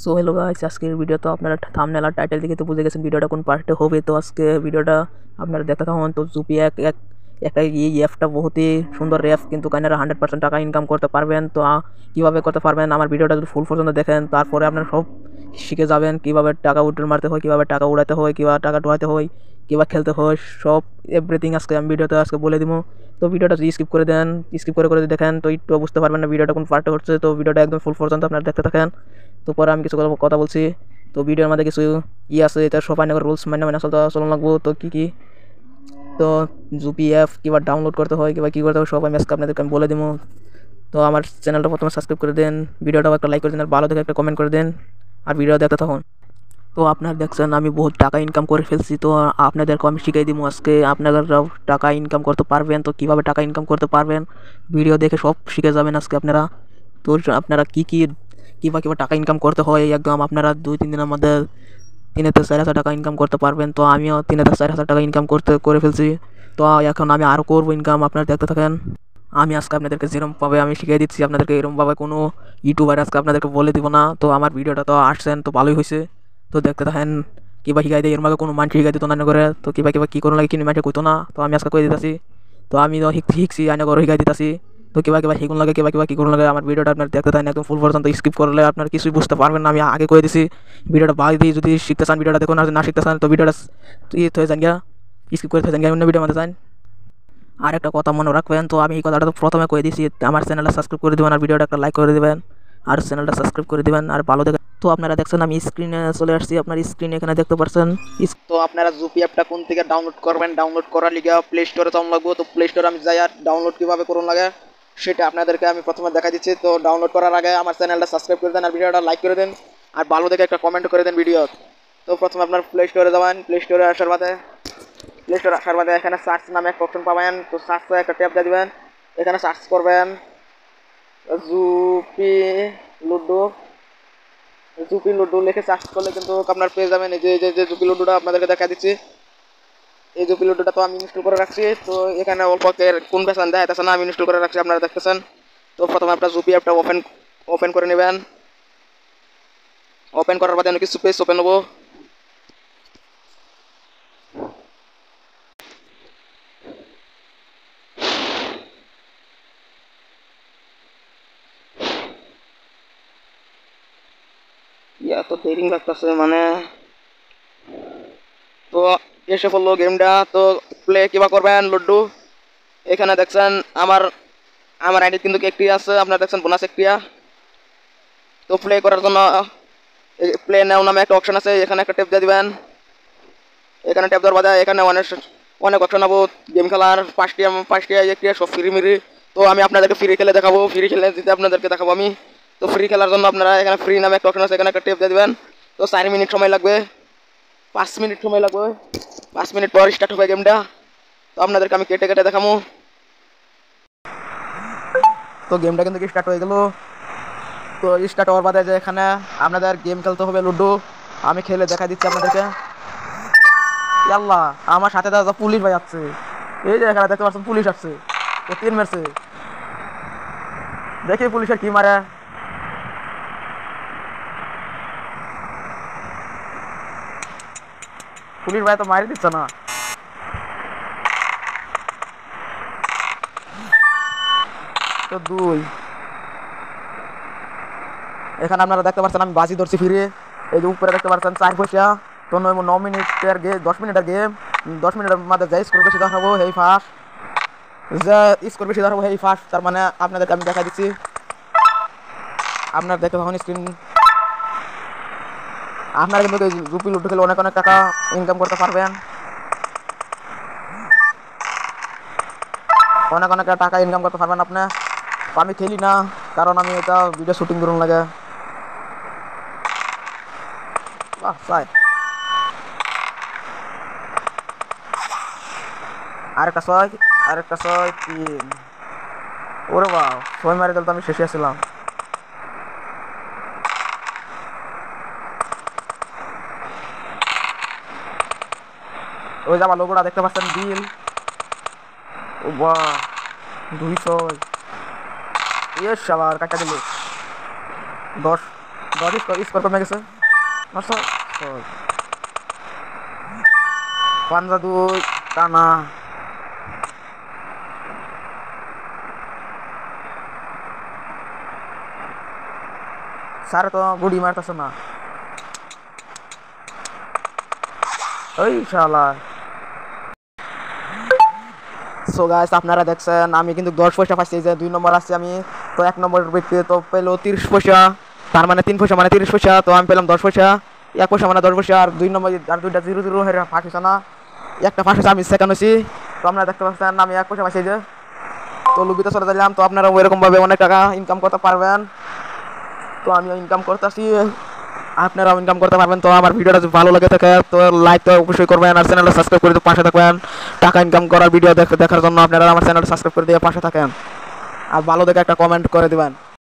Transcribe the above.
So hello guys, আজকের video তো আপনারা থাম্বনেল আর টাইটেল দেখে তো বুঝে গেছেন ভিডিওটা কোন পার্টে হবে। তো আজকে ভিডিওটা আপনারা দেখতে থাকুন। তো জুপি একটা এই অ্যাপটা বহুতই সুন্দর অ্যাপ, কিন্তু কাইনারা 100% টাকা ইনকাম করতে পারবেন। তো কীভাবে করতে পারবেন, আমার ভিডিওটা যদি ফুল পর্যন্ত দেখেন তারপরে আপনারা সব শিখে যাবেন কীভাবে টাকা উইথড্র মারতে হয়, কীভাবে টাকা উড়াতে হয়, কীভাবে টাকা ঢোয়াতে হয়, কীভাবে খেলতে হয়, সব এভরিথিং আজকে আমি ভিডিওতে বলে দিব। তো ভিডিওটা যদি স্কিপ করে দেন, স্কিপ করে করে দেখেন তো একটু বুঝতে পারবেন না ভিডিওটা কোন পার্টে হচ্ছে। তো ভিডিওটা একদম ফুল পর্যন্ত আপনারা দেখতে থাকেন। তো পরে আমি কিছু কথা বলছি। তো ভিডিওর মধ্যে কিছু আছে, এটা সবাই রুলস মান্য মানে চলন লাগবো। তো কী তো জুপি অ্যাপ কীভাবে ডাউনলোড করতে হয়, কীভাবে কী করতে হয় সব আমি আজকে আপনাদেরকে আমি বলে দেবো। তো আমার চ্যানেলটা প্রথমে সাবস্ক্রাইব করে দেন, ভিডিওটাও একটা লাইক করে দেন, আর ভালো দেখে একটা কমেন্ট করে দেন, আর ভিডিও দেখতে থাকুন। তো আপনারা দেখছেন আমি বহুত টাকা ইনকাম করে ফেলছি। তো আপনাদেরকে আমি শিখাই দিব আজকে, আপনারাও টাকা ইনকাম করতে পারবেন। তো কীভাবে টাকা ইনকাম করতে পারবেন ভিডিও দেখে সব শিখে যাবেন আজকে আপনারা। তো আপনারা কীভাবে টাকা ইনকাম করতে হয় একদম আপনারা 2-3 দিনের মধ্যে 3,000-4,000 টাকা ইনকাম করতে পারবেন। তো আমিও 3,000-4,000 টাকা ইনকাম করে ফেলছি। তো এখন আমি আরও করবো ইনকাম, আপনারা দেখতে থাকেন। আমি আজকে আপনাদেরকে যেরকমভাবে আমি শিখিয়ে দিচ্ছি আপনাদেরকে এরকমভাবে কোনো ইউটিউবার আজকে আপনাদেরকে বলে দিব না। তো আমার ভিডিওটা তো আসছেন তো ভালোই হয়েছে। তো দেখতে থাকেন কিবা শিখাই দেয়, এর মাঝে কোনো মানুষ শিখাই দিত না করে। তো কিবা কী করো লাগে কিনে মানুষে কইতো না। তো আমি আজকে কই দিতেছি। তো আমি তো শিখছি আইনা করে শিখাই দিতেছি। তো কিবা শিখুন লাগে, কিবা কী করুন লাগে। আমার ভিডিওটা আপনার দেখতে থাকেন একদম ফুল পর্যন্ত, স্কিপ করলে আপনার কিছুই বুঝতে পারবেন না। আমি আগে কয়ে দিছি ভিডিওটা বাদ দিয়ে যদি শিখতে চান ভিডিওটা দেখুন, আর না শিখতে চান তো ভিডিওটা হয়ে যান গিয়া, স্কিপ করে যান গিয়া, অন্য ভিডিওর মধ্যে যান। আর একটা কথা মনে রাখবেন, তো আমি এই কথাটা তো প্রথমে কয়ে দিয়েছি, আমার চ্যানেলটা সাবস্ক্রাইব করে দেবেন, আর ভিডিওটা একটা লাইক করে দেবেন, আর চ্যানেলটা সাবস্ক্রাইব করে দেবেন, আর ভালো দেখেন। তো আপনারা দেখছেন আমি স্ক্রিনে চলে আসছি, আপনার স্ক্রিনে এখানে দেখতে পাচ্ছেন। তো আপনারা জুপি অ্যাপটা কোন থেকে ডাউনলোড করবেন, ডাউনলোড করার লিগে প্লে স্টোরে চালান লাগবো। তো প্লে স্টোরে আমি যাই, আর ডাউনলোড কীভাবে করুন লাগে সেটা আপনাদেরকে আমি প্রথমে দেখা দিচ্ছি। তো ডাউনলোড করার আগে আমার চ্যানেলটা সাবস্ক্রাইব করে দেন, আর ভিডিওটা লাইক করে দেন, আর ভালো দেখে একটা কমেন্ট করে দেন ভিডিও। তো প্রথমে আপনার প্লে স্টোরে যাবেন, প্লে স্টোরে আসার বাদে এখানে সার্চ নামে একটা অপশন পাবেন। তো সার্চে একটা ট্যাপ দিয়ে দেবেন, এখানে সার্চ করবেন জুপি লুডো। জুপি লুডো লিখে সার্চ করলে কিন্তু আপনার পেয়ে যাবেন। এই যে জুপি লুডোটা আপনাদেরকে দেখা দিচ্ছি, এই জুপি লুডোটা তো আমি ইনস্টল করে রাখছি। তো এখানে অল্প কোন পেছান দেখাইতেছে না, আমি ইনস্টল করে রাখছি, আপনারা দেখতেছেন। তো প্রথমে আপনার জুপি অ্যাপটা ওপেন করে নেবেন। ওপেন করার বাদে অনেক কিছু পেজ ওপেন হবো। তো দেরি লাগতেছে মানে। তো এসে পড়লো গেমটা। তো প্লে কিবা করবেন লুডু। এখানে দেখছেন আমার আইডি কিন্তু একটি আছে, আপনারা দেখছেন বোনাস একটিয়া। তো প্লে করার জন্য প্লে নাও নামে একটা অপশন আছে, এখানে একটা ট্যাপ দিয়ে দিবেন। এখানে ট্যাপ দেওয়ার বাদে এখানে অনেক অপশন হবো গেম খেলার, 5টি একটি সব ফ্রি মিরি। তো আমি আপনাদেরকে ফ্রি খেলে দেখাবো, ফ্রি খেলে দিতে আপনাদেরকে দেখাবো আমি। তো ফ্রি খেলার জন্য আপনারা এখানে ফ্রি নামে একটা অপশন আছে, এখানে একটা ট্যাপ দিয়ে দিবেন। তো 4 মিনিট সময় লাগবে, 5 মিনিট সময় লাগবে, 5 মিনিট পর স্টার্ট হবে গেমটা। তো আপনাদেরকে আমি কেটে কেটে দেখাবো। তো গেমটা কিন্তু স্টার্ট হয়ে গেল। তো স্টার্ট হওয়ার বাদে যে এখানে আপনাদের গেম খেলতে হবে লুডো, আমি খেলে দেখা দিচ্ছি আপনাদেরকে। আল্লাহ, আমার সাথে দাদা পুলিশ ভাই আসছে, এই যে এখানে দেখতে পাচ্ছেন পুলিশ আসছে। তো 3 মারছে, দেখি পুলিশের কি মারে। পুলিশ ভাই তো মারি দিচ্ছে না। তো 2 এখানে আপনারা দেখতে পাচ্ছেন আমি বাজি ধরছি ফিরে। এই যে উপরে দেখতে পাচ্ছেন 4 পয়সা। তো 9 মিনিটের গেম, 10 মিনিটের গেম, 10 মিনিটের মধ্যে যাই স্কোর বেশি দেখাবো হেই ফার্স্ট, যে স্কোর বেশি দেখাবো হেই ফার্স্ট। তার মানে আপনাদেরকে আমি দেখা দিচ্ছি, আপনার দেখতে পাবেন স্ক্রিন। আপনারা কিন্তু জুপি লুডো খেলে অনেক টাকা ইনকাম করতে পারবেন, অনেক টাকা ইনকাম করতে পারবেন আপনি। আমি খেলি না, কারণ আমি এটা ভিডিও শুটিং করুন লাগে। আরেকটা 6, আরেকটা 6, 3। ওরে বাহ, 6 মারি দিল তো আমি শেষে আসছিলাম। ওই যে আমার লোগোটা দেখতে পাচ্ছেন বিল। ও বাহ, 200। ইয়ে শালার কাটা দিল। 10 10 স্কোর কমে গেছে 900 পাঞ্জা 2 টানা সারে তো গুড়ি মারতেছে না ওই শালা। সো গাইস আপনারা দেখছেন আমি কিন্তু 10 পয়সা পাইছি, যে 2 নম্বর আসছে আমি, তো 1 নম্বর ব্যক্তি তো পেলো 30 পয়সা, তার মানে 3 পয়সা মানে 30 পয়সা, তো আমি পেলাম 10 পয়সা, 1 পয়সা মানে 10 পয়সা, আর 2 নম্বর আর দুইটা 0 হেরে ফাঁসিছে না, একটা ফাঁসিছে আমি সেকেন্ড হয়েছি। তো আপনারা দেখতে পাচ্ছেন আমি 1 পয়সা পাইছি যে, তো লুবিতে চলে দিলাম। তো আপনারা ওইরকম ভাবে অনেক টাকা ইনকাম করতে পারবেন, তো আমিও ইনকাম করতেছি, আপনারাও ইনকাম করতে পারবেন। তো আমার ভিডিওটা যদি ভালো লাগে থাকে তো লাইক তো অবশ্যই করবেন, আর চ্যানেলটা সাবস্ক্রাইব করে পাশে থাকবেন। টাকা ইনকাম করার ভিডিও দেখার জন্য আপনারা আমার চ্যানেলটা সাবস্ক্রাইব করে দিয়ে পাশে থাকেন, আর ভালো দেখে একটা কমেন্ট করে দিবেন।